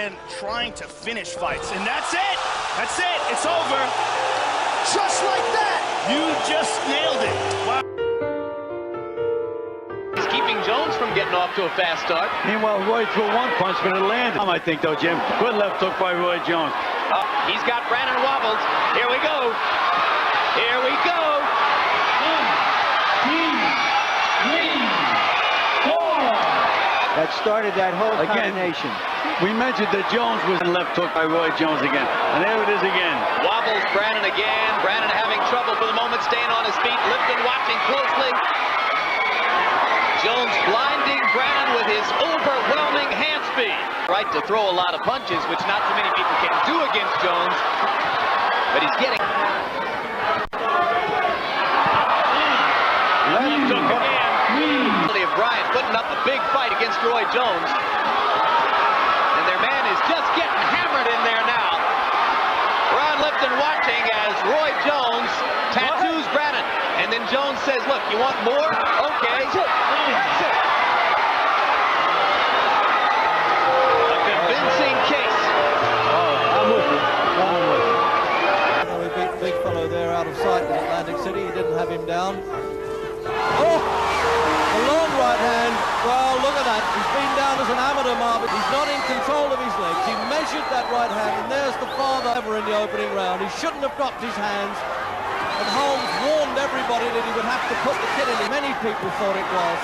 man trying to finish fights, and that's it! That's it! It's over! Just like that! You just nailed it! Wow. He's keeping Jones from getting off to a fast start. Meanwhile, Roy threw one punch, but it landed. I think, though, Jim. Good left hook by Roy Jones. He's got Brandon wobbled. Here we go. Here we go. 1, 2, 3, 4. That started that whole combination. We mentioned that Jones was left hook by Roy Jones again. And there it is again. Wobbles Brandon again. Brandon having trouble for the moment, staying on his feet. Lipton watching closely. Jones blinding Brandon with his overwhelming hand speed. Right to throw a lot of punches, which not too many people can do against Jones. But he's getting... Left hook again. Of Bryant putting up a big fight against Roy Jones. And their man is just getting hammered in there now. Ron Lipton watching as Roy Jones tattoos Brandon. And then Jones says, look, you want more? Okay. A convincing case. I'm with you. I'm with you. We beat the big fellow there out of sight in Atlantic City. He didn't have him down. Oh! A long right hand. Well, look at that. He's been down as an amateur marble. He's not in control of his legs. He measured that right hand, and there's the father ever in the opening round. He shouldn't have dropped his hands. And Holmes warned everybody that he would have to put the kid in. Many people thought it was.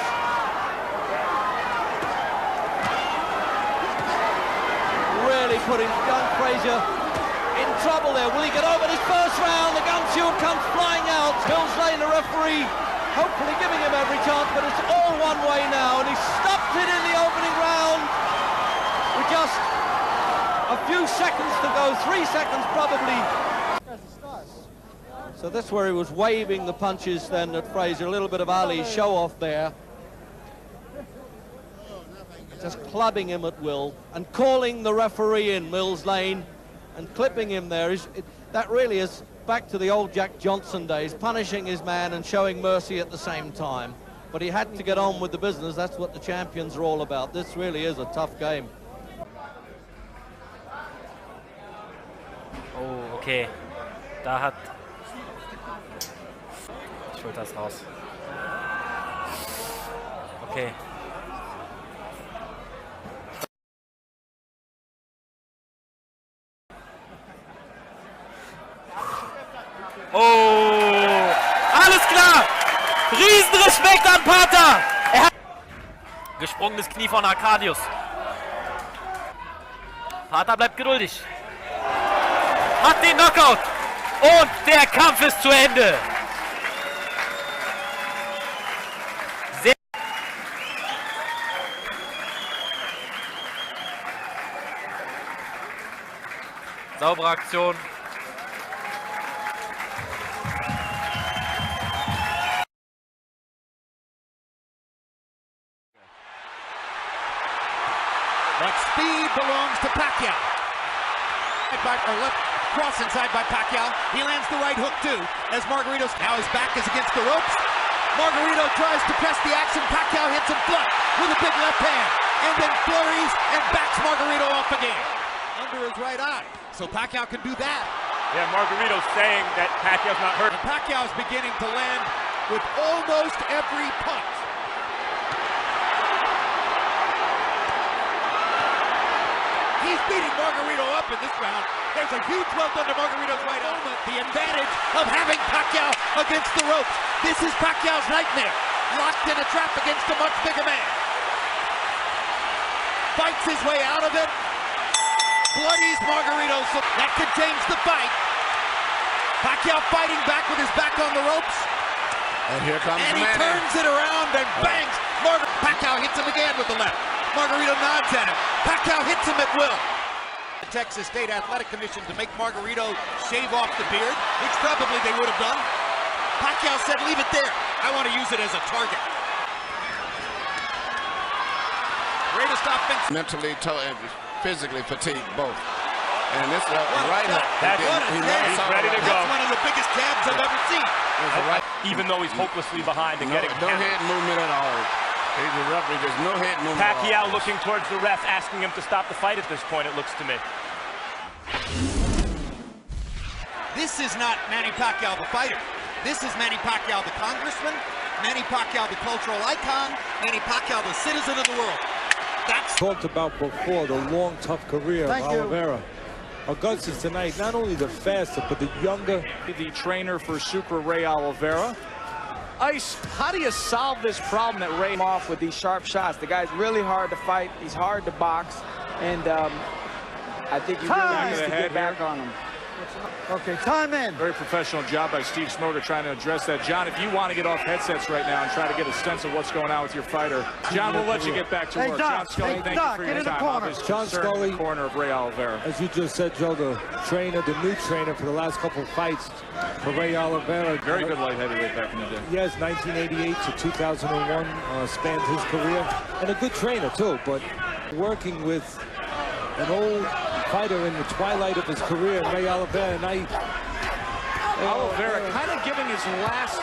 Really putting young Frazier in trouble there. Will he get over this first round? The gun shield comes flying out. Mills Lane, the referee, hopefully giving him every chance, but it's all one way now, and he stopped it in the opening round with just a few seconds to go, 3 seconds probably. So that's where he was waving the punches then at Frazier, a little bit of Ali show off there. Just clubbing him at will and calling the referee in, Mills Lane, and clipping him there. That really is back to the old Jack Johnson days, punishing his man and showing mercy at the same time. But he had to get on with the business. That's what the champions are all about. This really is a tough game. Oh, okay. Da hat... Ich hol das raus. Okay. Oh, alles klar. Riesenrespekt an Pater. Er hat gesprungenes Knie von Arkadius. Pater bleibt geduldig. Hat den Knockout. Und der Kampf ist zu Ende. Sehr saubere Aktion. But speed belongs to Pacquiao. Left cross inside by Pacquiao. He lands the right hook too, as Margarito's now his back is against the ropes. Margarito tries to press the action. Pacquiao hits him flush with a big left hand, and then flurries and backs Margarito off again under his right eye. So Pacquiao can do that. Yeah, Margarito's saying that Pacquiao's not hurt. And Pacquiao's beginning to land with almost every punch. He's beating Margarito up in this round. There's a huge welt under Margarito's right arm. The advantage of having Pacquiao against the ropes. This is Pacquiao's nightmare. Locked in a trap against a much bigger man. Fights his way out of it. Bloodies Margarito. So that could change the fight. Pacquiao fighting back with his back on the ropes. And here comes And he turns it around and bangs. Pacquiao hits him again with the left. Margarito nods at him. Pacquiao hits him at will. The Texas State Athletic Commission to make Margarito shave off the beard, which probably they would have done. Pacquiao said, leave it there. I want to use it as a target. Greatest offense. Mentally and physically fatigued both. And this right hook. He's ready to go. That's one of the biggest jabs I've ever seen. Even though he's hopelessly behind and getting no head movement at all. He's a referee. There's no head movement. Pacquiao looking towards the ref, asking him to stop the fight at this point, it looks to me. This is not Manny Pacquiao the fighter. This is Manny Pacquiao the congressman, Manny Pacquiao the cultural icon, Manny Pacquiao the citizen of the world. That's talked about before, the long, tough career of Oliveira. Augustus tonight, not only the faster, but the younger. The trainer for Super Ray Oliveira. Ice, how do you solve this problem that Ray off with these sharp shots? The guy's really hard to fight. He's hard to box, and I think you really need to get back on him. Okay, time in. Very professional job by Steve Smoger trying to address that. John, if you want to get off headsets right now and try to get a sense of what's going on with your fighter, John, we'll let you get back to work. John Scully, thank you for your time. John Scully, corner of Ray Oliveira. As you just said, Joe, the trainer, the new trainer for the last couple of fights for Ray Oliveira. Very good light heavyweight back in the day. Yes, 1988 to 2001 spanned his career, and a good trainer too. But working with an old fighter in the twilight of his career, Ray Oliveira, and Oliveira kind of giving his last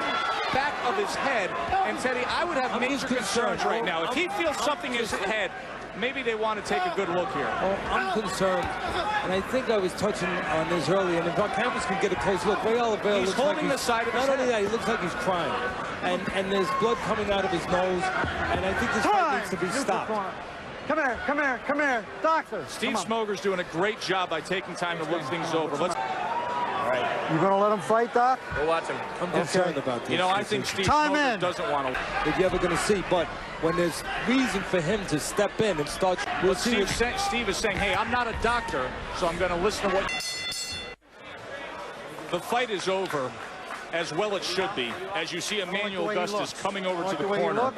back of his head, and Teddy, I would have major concerns right now. If he feels something in his head, maybe they want to take a good look here. Oh, I'm concerned, and I think I was touching on this earlier, and if our cameras can get a close look, Ray Oliveira looks holding like the side of his head. Not only that, he looks like he's crying, and there's blood coming out of his nose, and I think this fight needs to be stopped. Come here, come here, come here, doctor. Steve Smoger's doing a great job by taking time to look things over. Let's. All right. You gonna let him fight, Doc? We'll watch him. I'm concerned about this. You know, I think Steve Smoger doesn't want to. If you're ever going to see, but when there's reason for him to step in and start, we'll see. Steve is saying, "Hey, I'm not a doctor, so I'm going to listen to what." The fight is over. As well it should be, as you see Emmanuel Augustus coming over to the corner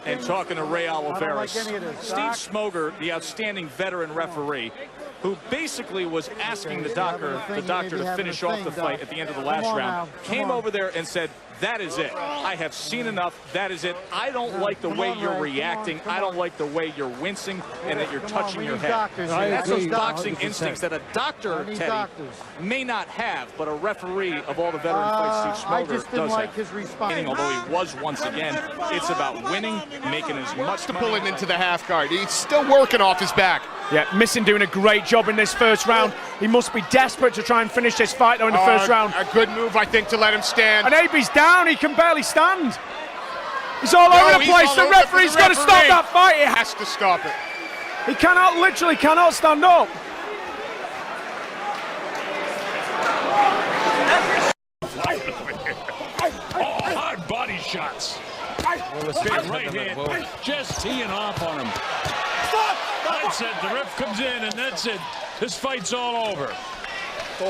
and talking to Ray Oliveira. Steve Smoger, the outstanding veteran referee, who basically was asking the doctor to finish off the fight at the end of the last round, came over there and said, "That is it. I have seen enough. That is it. I don't like the way you're reacting. I don't like the way you're wincing and that you're touching your head." That's those boxing instincts that a doctor, Teddy, may not have, but a referee of all the veteran fights, Steve Smoger, does have. Although he was once again, it's about winning, making as much to pull him into the half guard. He's still working off his back. Yeah, Missing doing a great job in this first round. He must be desperate to try and finish this fight though in the first round. A good move, I think, to let him stand. And Abe's down, he can barely stand. He's all over the place. The referee's got to stop that fight. He has to stop it. He literally cannot stand up. Hard body shots. Right hand, just teeing off on him. That's it. The ref comes in, and that's it. This fight's all over.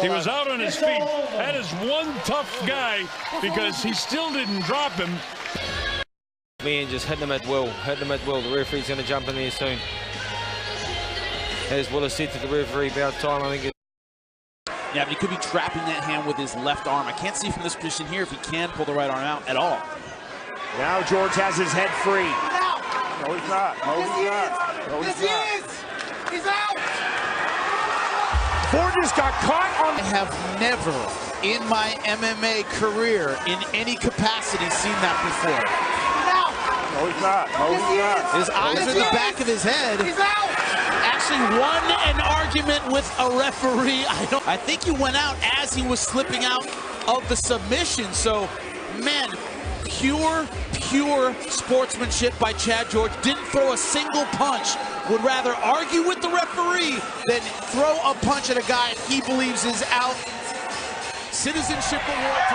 He was out on his feet. That is one tough guy because he still didn't drop him. Me and just hit them at will. The referee's going to jump in there soon. As Willis said to the referee, about time, I think. Yeah, but he could be trapping that hand with his left arm. I can't see from this position here if he can pull the right arm out at all. Now George has his head free. No, he's not. No, he's not. No, he's not. He's out! Ford just got caught on. I have never in my MMA career in any capacity seen that before. No, he's not. No, he's not. His eyes are in the back of his head. He's out! Actually won an argument with a referee. I think he went out as he was slipping out of the submission. So, man, pure sportsmanship by Chad George. Didn't throw a single punch. Would rather argue with the referee than throw a punch at a guy he believes is out. Citizenship award to